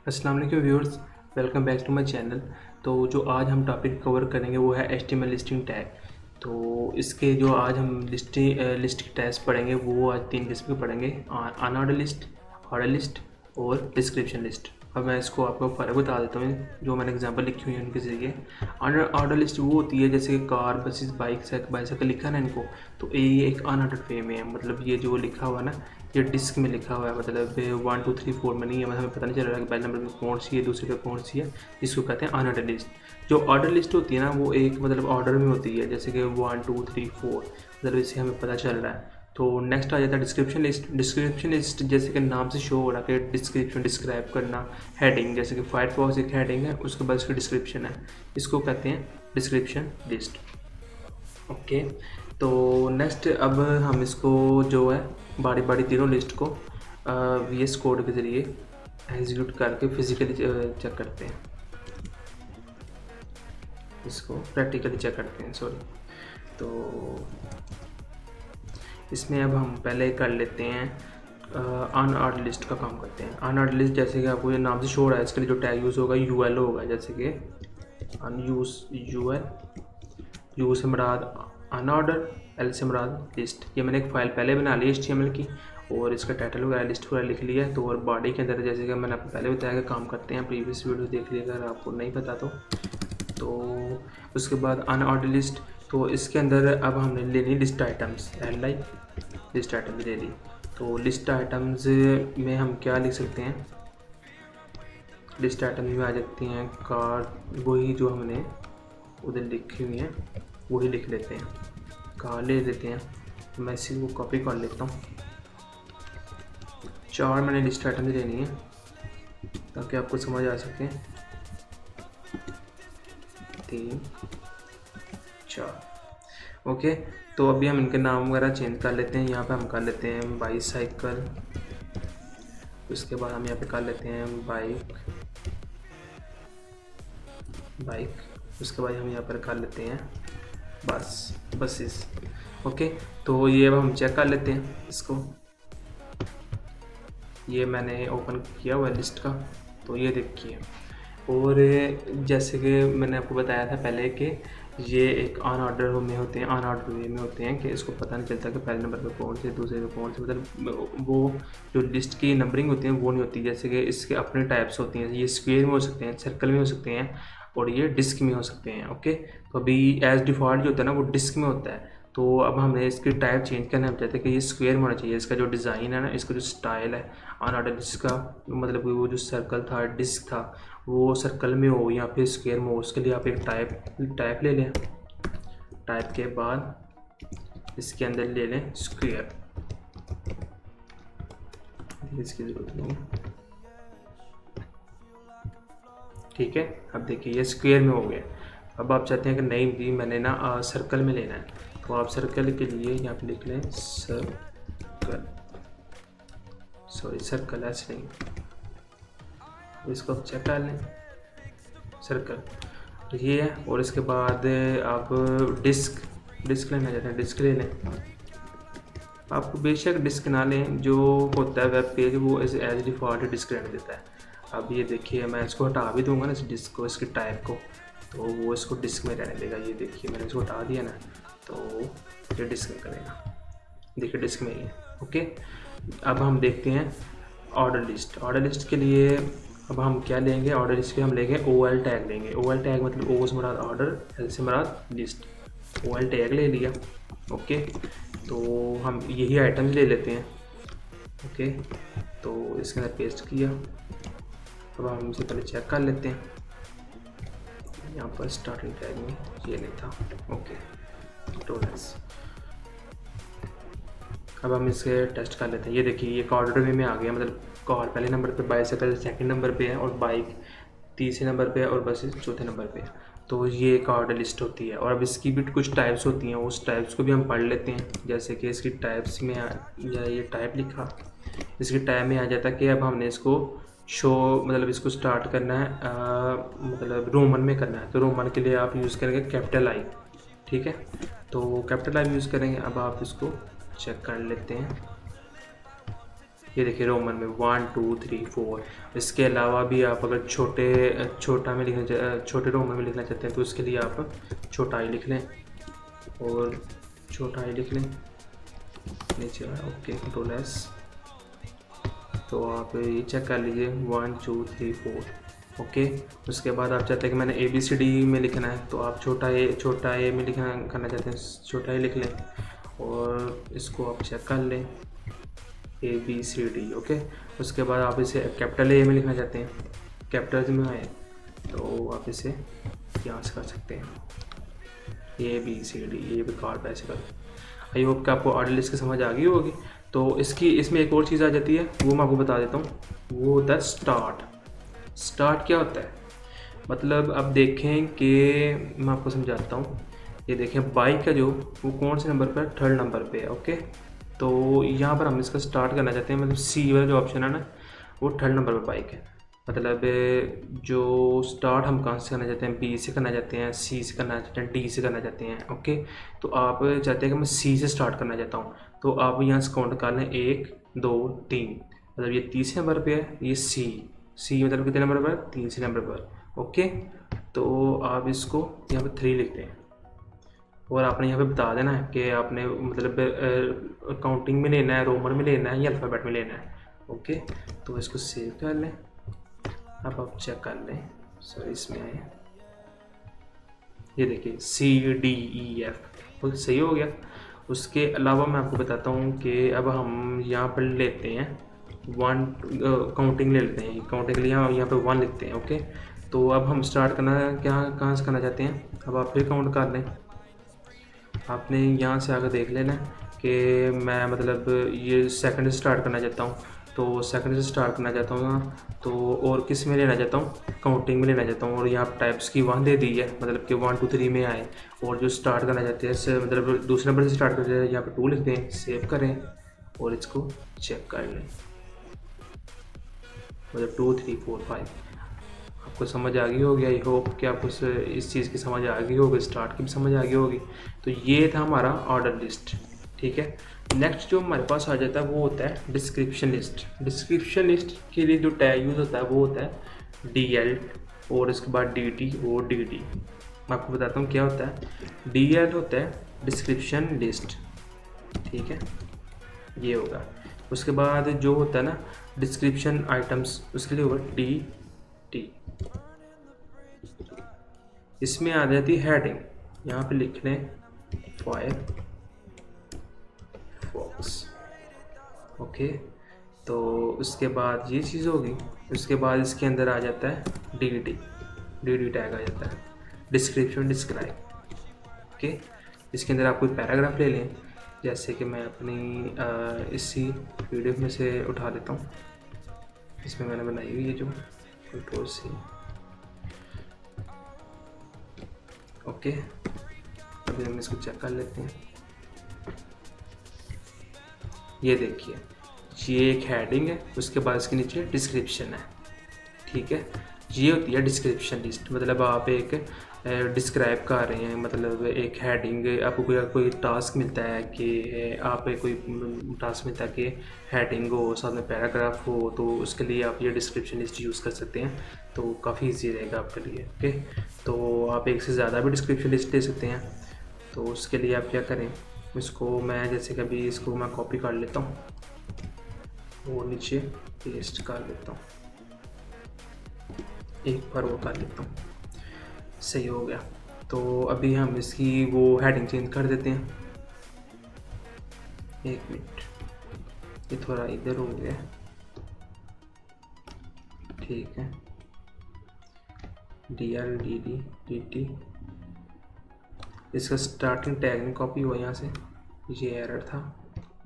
अस्सलाम वालेकुम viewers, welcome back to my channel. तो जो आज हम टॉपिक कवर करेंगे वो है HTML लिस्टिंग टैग। तो इसके जो आज हम लिस्ट की टैग्स पढ़ेंगे वो आज 3 किस्म के पढ़ेंगे, अनऑर्डर लिस्ट, ऑर्डर लिस्ट और डिस्क्रिप्शन लिस्ट। अब मैं इसको आपको फ़र्क बता देता हूँ, जो मैंने एग्जांपल लिखी हुई है उनके ज़रिए। ऑर्डर लिस्ट वो होती है जैसे कि कार, बसेस, बाइसाइकिल लिखा है ना इनको, तो ये एक अनऑर्डर वे में है। मतलब ये जो लिखा हुआ है ना, ये डिस्क में लिखा हुआ है, मतलब 1 2 3 4 में नहीं है। मतलब हमें पता नहीं चल रहा है कि पहले नंबर पे कौन सी है, दूसरे पे कौन सी है। इसको कहते हैं अनऑर्डर लिस्ट। जो ऑर्डर लिस्ट होती है ना, वो एक मतलब ऑर्डर में होती है, जैसे कि 1 2 3 4, मतलब इससे हमें पता चल रहा है। तो नेक्स्ट आ जाता है डिस्क्रिप्शन लिस्ट। डिस्क्रिप्शन लिस्ट जैसे कि नाम से शो हो रहा है कि डिस्क्रिप्शन, डिस्क्राइब करना। हेडिंग, जैसे कि फायरफॉक्स एक हेडिंग है, उसके बाद उसकी डिस्क्रिप्शन है, इसको कहते हैं डिस्क्रिप्शन लिस्ट। ओके, तो नेक्स्ट अब हम इसको जो है बारी बारी तीनों लिस्ट को VS कोड के ज़रिए एग्जीक्यूट करके फिजिकली चेक करते हैं, इसको प्रैक्टिकली चेक करते हैं, सॉरी। तो इसमें अब हम पहले कर लेते हैं अनऑर्डर लिस्ट का काम करते हैं। अनऑर्डर लिस्ट जैसे कि आपको ये नाम से शो हो रहा है, इसके लिए जो टैग यूज़ होगा UL होगा, जैसे कि यू से मुराद अनऑर्डर, L से मुराद लिस्ट। ये मैंने एक फ़ाइल पहले बना ली HTML की, और इसका टाइटल वगैरह लिस्ट वगैरह लिख लिया है। तो और बॉडी के अंदर जैसे कि मैंने आपको पहले बताया कि काम करते हैं, प्रीवियस वीडियो देख लिया अगर आपको नहीं पता तो उसके बाद अनऑर्डर लिस्ट। तो इसके अंदर अब हमने लेनी list items, LI list items ले ली। तो लिस्ट आइटम्स में हम क्या लिख सकते हैं, लिस्ट आइटम्स में आ जाती हैं कार, वही जो हमने उधर लिखी हुई हैं वही लिख लेते हैं, कार ले लेते हैं। तो मैं इसी को कॉपी कर लेता हूँ। 4 मैंने लिस्ट आइटम्स लेनी है ताकि आपको समझ आ सके। 3 4, ओके। तो अभी हम इनके नाम वगैरह चेंज कर लेते हैं। यहाँ पे हम कर लेते हैं बाईसाइकिल, उसके बाद हम यहाँ पे कर लेते हैं बाइक, उसके बाद हम यहाँ पर कर लेते हैं बसेस। ओके, तो ये अब हम चेक कर लेते हैं इसको। ये मैंने ओपन किया हुआ है लिस्ट का, तो ये देखिए। और जैसे कि मैंने आपको बताया था पहले कि ये एक अनऑर्डर में होते हैं, अनऑर्डर वे में होते हैं कि इसको पता नहीं चलता कि पहले नंबर पे कौन से, दूसरे पे कौन से, मतलब वो जो लिस्ट की नंबरिंग होती है वो नहीं होती। जैसे कि इसके अपने टाइप्स होती हैं, ये स्क्वायर में हो सकते हैं, सर्कल में हो सकते हैं, और ये डिस्क में हो सकते हैं। ओके, तो अभी एज डिफ़ॉल्ट जो होता है ना वो डिस्क में होता है। तो अब हमने इसकी टाइप चेंज करना है, हम चाहते हैं कि ये स्क्वायर में होना चाहिए। इसका जो डिज़ाइन है ना, इसका जो स्टाइल है अनऑर्डर लिस्ट का, मतलब वो जो सर्कल था, डिस्क था, वो सर्कल में हो या फिर स्क्वायर में हो। उसके लिए आप एक टाइप ले लें। टाइप के बाद इसके अंदर ले लें स्क्वायर, इसकी ज़रूरत नहीं। ठीक है, अब देखिए ये स्क्वायर में हो गया। अब आप चाहते हैं कि नहीं भी मैंने ना सर्कल में लेना है, तो आप सर्कल के लिए यहाँ पे लिख लें सर्कल ऐसे नहीं, इसको आप चेक कर लें सर्कल ये है। और इसके बाद आप डिस्क लेना चाहते हैं, डिस्क ले लें। आपको बेशक डिस्क ना लें, जो होता है वेब पेज वो एज डिफ़ॉल्ट डिस्क रहने देता है। अब ये देखिए, मैं इसको हटा भी दूंगा ना इस डिस्क को, इसकी टाइप को, तो वो इसको डिस्क में रहने देगा। ये देखिए मैंने इसको हटा दिया ना, तो ये डिस्क में करेगा। देखिए डिस्क में ही है। ओके, अब हम देखते हैं ऑर्डर लिस्ट के लिए अब हम क्या लेंगे। ऑर्डर लिस्ट के हम लेंगे OL टैग लेंगे। OL टैग मतलब O से मुराद ऑर्डर, L से मुराद लिस्ट। OL टैग ले लिया। ओके, तो हम यही आइटम्स ले लेते हैं। ओके, तो इसके अंदर पेस्ट किया। अब हम इसे पहले चेक कर लेते हैं। यहाँ पर स्टार्टिंग टैग में ये नहीं था। Okay, tolerance. अब हम इसे टेस्ट कर लेते हैं। ये देखिए ये ऑर्डर वे में आ गया, मतलब कार पहले नंबर पे, बाइसाइकिल सेकंड नंबर पे है, और बाइक तीसरे नंबर पे है, और बसेस चौथे नंबर पे है। तो ये एक ऑर्डर लिस्ट होती है। और अब इसकी भी कुछ टाइप्स होती हैं, उस टाइप्स को भी हम पढ़ लेते हैं। जैसे कि इसकी टाइप्स में या ये टाइप लिखा, इसकी टाइप में आ जाता है कि अब हमने इसको शो, मतलब इसको स्टार्ट करना है मतलब रोमन में करना है। तो रोमन के लिए आप यूज़ करेंगे कैपिटल I। ठीक है, तो कैपिटल I यूज़ करेंगे। अब आप इसको चेक कर लेते हैं। ये देखिए रोमन में 1 2 3 4। इसके अलावा भी आप अगर छोटा में लिखना छोटे रोमन में लिखना चाहते हैं तो उसके लिए आप छोटा आई लिख लें और छोटा आई लिख लें नीचे। Okay control S. तो आप ये चेक कर लीजिए 1 2 3 4। ओके उसके बाद आप चाहते हैं कि मैंने ABCD में लिखना है तो आप छोटा ए में लिखना करना चाहते हैं छोटा ए लिख लें और इसको आप चेक कर लें ABCD। ओके उसके बाद आप इसे कैपिटल ए में लिखना चाहते हैं कैपिटल में आए तो आप इसे यहाँ से कर सकते हैं ABCD। ये बेकार पैसे कर। आई होप कि आपको ऑर्डर लिस्ट की समझ आ गई होगी। तो इसमें एक और चीज़ आ जाती है वो मैं आपको बता देता हूँ। वो होता है स्टार्ट। स्टार्ट क्या होता है मतलब अब देखें कि मैं आपको समझाता हूँ। ये देखें बाइक का जो वो कौन से नंबर पर है, 3rd नंबर पे है। ओके तो यहाँ पर हम इसका स्टार्ट करना चाहते हैं मतलब C वाला जो ऑप्शन है ना वो 3rd नंबर पर बाइक है। मतलब जो स्टार्ट हम कहाँ से करना चाहते हैं B से करना चाहते हैं C से करना चाहते हैं D से करना चाहते हैं। ओके तो आप चाहते हैं कि मैं C से स्टार्ट करना चाहता हूँ तो आप यहाँ से काउंट कर लें 1 2 3 मतलब ये 30 नंबर पे है ये C मतलब कितने नंबर पर 3 नंबर पर। ओके तो आप इसको यहाँ पर 3 लिखते हैं और आपने यहाँ पे बता देना है कि आपने मतलब काउंटिंग में लेना है रोमन में लेना है या अल्फ़ाबेट में लेना है। ओके तो इसको सेव कर लें। अब आप चेक कर लें सॉरी इसमें आए ये देखिए CDEF वो सही हो गया। उसके अलावा मैं आपको बताता हूँ कि अब हम यहाँ पर लेते हैं 1 काउंटिंग ले लेते हैं काउंटिंग के लिए यहाँ पे 1 लिखते हैं। ओके तो अब हम स्टार्ट करना कहाँ से करना चाहते हैं अब आप फिर काउंट कर लें। आपने यहाँ से आकर देख लेना कि मैं मतलब ये सेकंड से स्टार्ट करना चाहता हूँ तो सेकंड से स्टार्ट करना चाहता हूँ तो और किस में लेना चाहता हूँ काउंटिंग में लेना चाहता हूँ और यहाँ टाइप्स की 1 दे दी है मतलब कि 1 2 3 में आए। और जो स्टार्ट करना चाहते हैं मतलब दूसरे नंबर से स्टार्ट करते हैं यहाँ पे 2 लिखते हैं सेव करें और इसको चेक कर लें मतलब 2 3 4 5। आपको समझ आ गई होगी। आई होप कि आपको इस चीज़ की समझ आ गई होगी स्टार्ट की भी समझ आ गई होगी। तो ये था हमारा ऑर्डर लिस्ट। ठीक है नेक्स्ट जो हमारे पास आ जाता है वो होता है डिस्क्रिप्शन लिस्ट। डिस्क्रिप्शन लिस्ट के लिए जो टैग यूज़ होता है वो होता है DL और इसके बाद DT और DD। मैं आपको बताता हूँ क्या होता है। DL होता है डिस्क्रिप्शन लिस्ट। ठीक है ये होगा। उसके बाद जो होता है ना डिस्क्रिप्शन आइटम्स उसके लिए होगा DT। इसमें आ जाती है हेडिंग यहाँ पे लिख लें फायरफॉक्स। ओके तो उसके बाद ये चीज़ होगी। उसके बाद इसके अंदर आ जाता है DD टैग आ जाता है डिस्क्रिप्शन डिस्क्राइब। ओके इसके अंदर आप कोई पैराग्राफ ले लें जैसे कि मैं अपनी इसी वीडियो में से उठा लेता हूँ। इसमें मैंने बनाई हुई है जो कंट्रोल C। ओके अभी हम इसको चेक कर लेते हैं। ये देखिए ये एक हेडिंग है उसके बाद इसके नीचे डिस्क्रिप्शन है। ठीक है ये होती है डिस्क्रिप्शन लिस्ट। मतलब आप एक डिस्क्राइब कर रहे हैं मतलब एक हेडिंग आपको कोई टास्क मिलता है कि आप कोई टास्क मिलता है कि हेडिंग हो साथ में पैराग्राफ हो तो उसके लिए आप ये डिस्क्रिप्शन लिस्ट यूज़ कर सकते हैं तो काफ़ी इजी रहेगा आपके लिए। ओके तो आप एक से ज़्यादा भी डिस्क्रिप्शन लिस्ट दे सकते हैं। तो उसके लिए आप क्या करें इसको मैं जैसे कभी इसको मैं कॉपी कर लेता हूँ और नीचे पेस्ट कर लेता हूँ एक बार वो कर लेता हूँ सही हो गया। तो अभी हम इसकी वो हेडिंग चेंज कर देते हैं। एक मिनट ये थोड़ा इधर हो गया। ठीक है DL DD DT इसका स्टार्टिंग टैग में कॉपी हुआ यहाँ से ये एरर था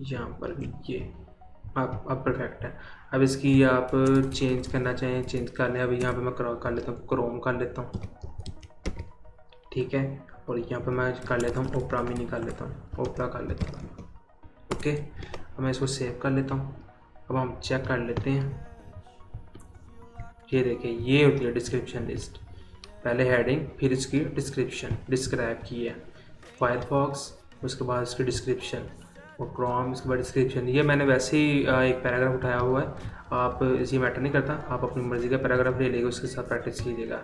यहाँ पर भी ये अब परफेक्ट है। अब इसकी आप चेंज करना चाहें चेंज कर लें। अब यहाँ पे मैं कर लेता हूँ क्रोम कर लेता हूँ। ठीक है और यहाँ पे मैं कर लेता हूँ ओपरा मिनी कर लेता हूँ ओपरा कर लेता हूँ। ओके अब मैं इसको सेव कर लेता हूँ। अब हम चेक कर लेते हैं। ये देखिए ये होती है डिस्क्रिप्शन लिस्ट। पहले हेडिंग फिर इसकी डिस्क्रिप्शन डिस्क्राइब की है फायरफॉक्स उसके बाद इसकी डिस्क्रिप्शन और क्रोम इसके बाद डिस्क्रिप्शन, ये मैंने वैसे ही एक पैराग्राफ उठाया हुआ है, आप इसी मैटर नहीं करता, आप अपनी मर्ज़ी का पैराग्राफ ले लेगा, उसके साथ प्रैक्टिस कीजिएगा।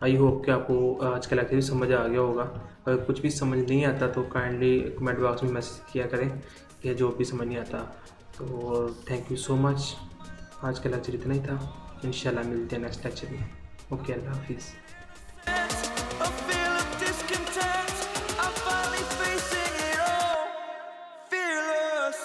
आई होप कि आपको आज का लेक्चर भी समझ आ गया होगा। अगर कुछ भी समझ नहीं आता तो काइंडली कमेंट बॉक्स में मैसेज किया करें कि जो भी समझ नहीं आता। तो थैंक यू सो मच, आज का लेक्चर इतना ही था, इंशाल्लाह मिलते हैं नेक्स्ट लेक्चर में। ओके, अल्लाह हाफिज़। A feel of discontent. I'm finally facing it all. Fearless.